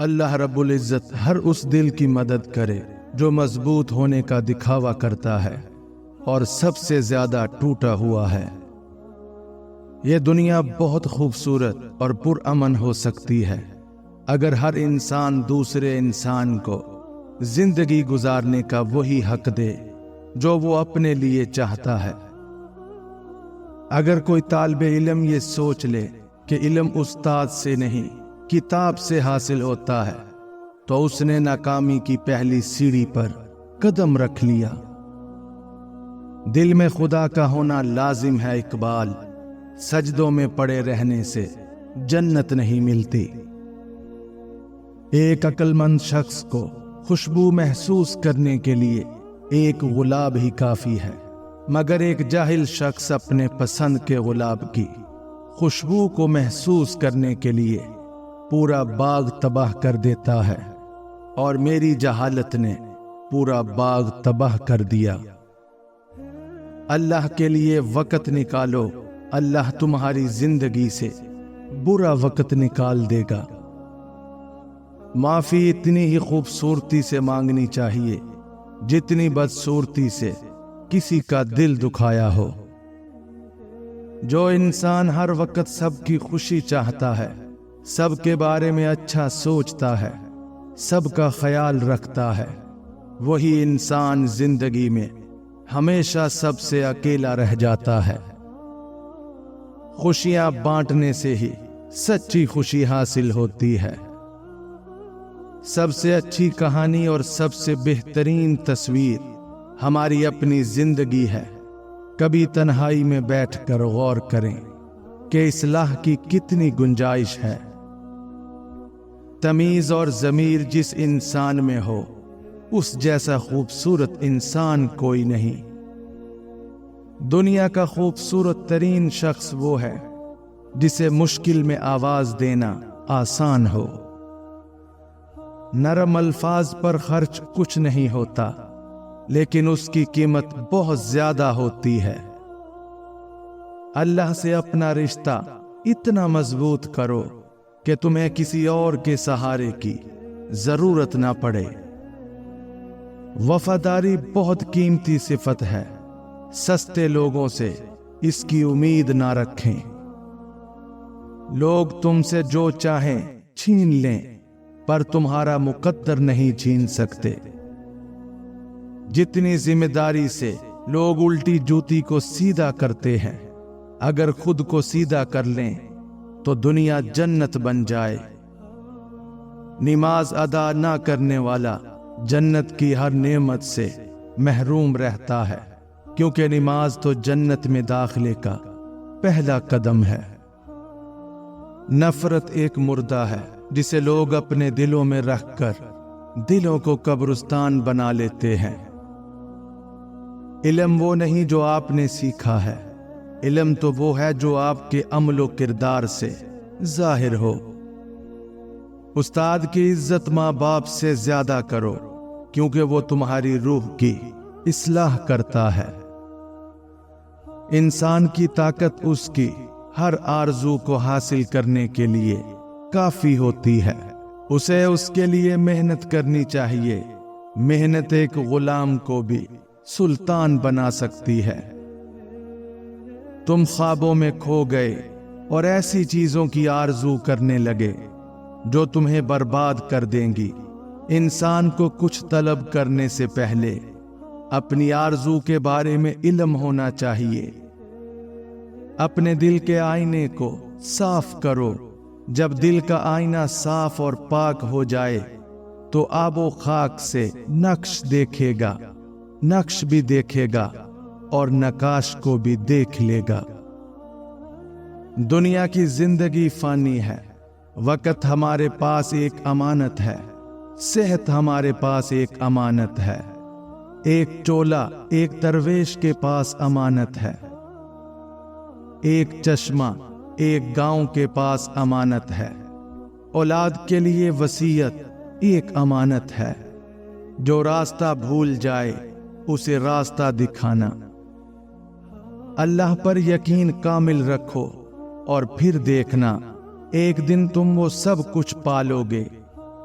اللہ رب العزت ہر اس دل کی مدد کرے جو مضبوط ہونے کا دکھاوا کرتا ہے اور سب سے زیادہ ٹوٹا ہوا ہے۔ یہ دنیا بہت خوبصورت اور پرامن ہو سکتی ہے اگر ہر انسان دوسرے انسان کو زندگی گزارنے کا وہی حق دے جو وہ اپنے لیے چاہتا ہے۔ اگر کوئی طالب علم یہ سوچ لے کہ علم استاد سے نہیں کتاب سے حاصل ہوتا ہے تو اس نے ناکامی کی پہلی سیڑھی پر قدم رکھ لیا۔ دل میں خدا کا ہونا لازم ہے اقبال، سجدوں میں پڑے رہنے سے جنت نہیں ملتی۔ ایک عقل مند شخص کو خوشبو محسوس کرنے کے لیے ایک گلاب ہی کافی ہے، مگر ایک جاہل شخص اپنے پسند کے گلاب کی خوشبو کو محسوس کرنے کے لیے پورا باغ تباہ کر دیتا ہے، اور میری جہالت نے پورا باغ تباہ کر دیا۔ اللہ کے لیے وقت نکالو، اللہ تمہاری زندگی سے برا وقت نکال دے گا۔ معافی اتنی ہی خوبصورتی سے مانگنی چاہیے جتنی بدصورتی سے کسی کا دل دکھایا ہو۔ جو انسان ہر وقت سب کی خوشی چاہتا ہے، سب کے بارے میں اچھا سوچتا ہے، سب کا خیال رکھتا ہے، وہی انسان زندگی میں ہمیشہ سب سے اکیلا رہ جاتا ہے۔ خوشیاں بانٹنے سے ہی سچی خوشی حاصل ہوتی ہے۔ سب سے اچھی کہانی اور سب سے بہترین تصویر ہماری اپنی زندگی ہے۔ کبھی تنہائی میں بیٹھ کر غور کریں کہ اصلاح کی کتنی گنجائش ہے۔ تمیز اور ضمیر جس انسان میں ہو اس جیسا خوبصورت انسان کوئی نہیں۔ دنیا کا خوبصورت ترین شخص وہ ہے جسے مشکل میں آواز دینا آسان ہو۔ نرم الفاظ پر خرچ کچھ نہیں ہوتا، لیکن اس کی قیمت بہت زیادہ ہوتی ہے۔ اللہ سے اپنا رشتہ اتنا مضبوط کرو کہ تمہیں کسی اور کے سہارے کی ضرورت نہ پڑے۔ وفاداری بہت قیمتی صفت ہے، سستے لوگوں سے اس کی امید نہ رکھیں۔ لوگ تم سے جو چاہیں چھین لیں پر تمہارا مقدر نہیں چھین سکتے۔ جتنی ذمہ داری سے لوگ الٹی جوتی کو سیدھا کرتے ہیں، اگر خود کو سیدھا کر لیں تو دنیا جنت بن جائے۔ نماز ادا نہ کرنے والا جنت کی ہر نعمت سے محروم رہتا ہے، کیونکہ نماز تو جنت میں داخلے کا پہلا قدم ہے۔ نفرت ایک مردہ ہے جسے لوگ اپنے دلوں میں رکھ کر دلوں کو قبرستان بنا لیتے ہیں۔ علم وہ نہیں جو آپ نے سیکھا ہے، علم تو وہ ہے جو آپ کے عمل و کردار سے ظاہر ہو۔ استاد کی عزت ماں باپ سے زیادہ کرو، کیونکہ وہ تمہاری روح کی اصلاح کرتا ہے۔ انسان کی طاقت اس کی ہر آرزو کو حاصل کرنے کے لیے کافی ہوتی ہے۔ اسے اس کے لیے محنت کرنی چاہیے۔ محنت ایک غلام کو بھی سلطان بنا سکتی ہے۔ تم خوابوں میں کھو گئے اور ایسی چیزوں کی آرزو کرنے لگے جو تمہیں برباد کر دیں گی۔ انسان کو کچھ طلب کرنے سے پہلے اپنی آرزو کے بارے میں علم ہونا چاہیے۔ اپنے دل کے آئینے کو صاف کرو۔ جب دل کا آئینہ صاف اور پاک ہو جائے تو آب و خاک سے نقش دیکھے گا، نقش بھی دیکھے گا اور نقاش کو بھی دیکھ لے گا۔ دنیا کی زندگی فانی ہے۔ وقت ہمارے پاس ایک امانت ہے، صحت ہمارے پاس ایک امانت ہے، ایک چولا ایک درویش کے پاس امانت ہے، ایک چشمہ ایک گاؤں کے پاس امانت ہے، اولاد کے لیے وصیت ایک امانت ہے، جو راستہ بھول جائے اسے راستہ دکھانا۔ اللہ پر یقین کامل رکھو اور پھر دیکھنا ایک دن تم وہ سب کچھ پالو گے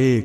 1,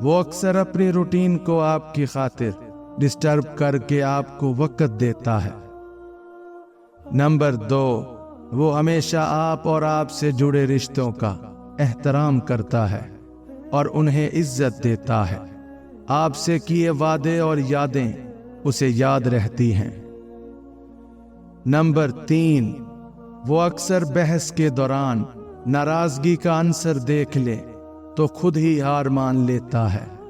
وہ اکثر اپنی روٹین کو آپ کی خاطر ڈسٹرب کر کے آپ کو وقت دیتا ہے۔ نمبر 2، وہ ہمیشہ آپ اور آپ سے جڑے رشتوں کا احترام کرتا ہے اور انہیں عزت دیتا ہے۔ آپ سے کیے وعدے اور یادیں اسے یاد رہتی ہیں۔ نمبر 3، وہ اکثر بحث کے دوران ناراضگی کا عنصر دیکھ لے تو خود ہی ہار مان لیتا ہے۔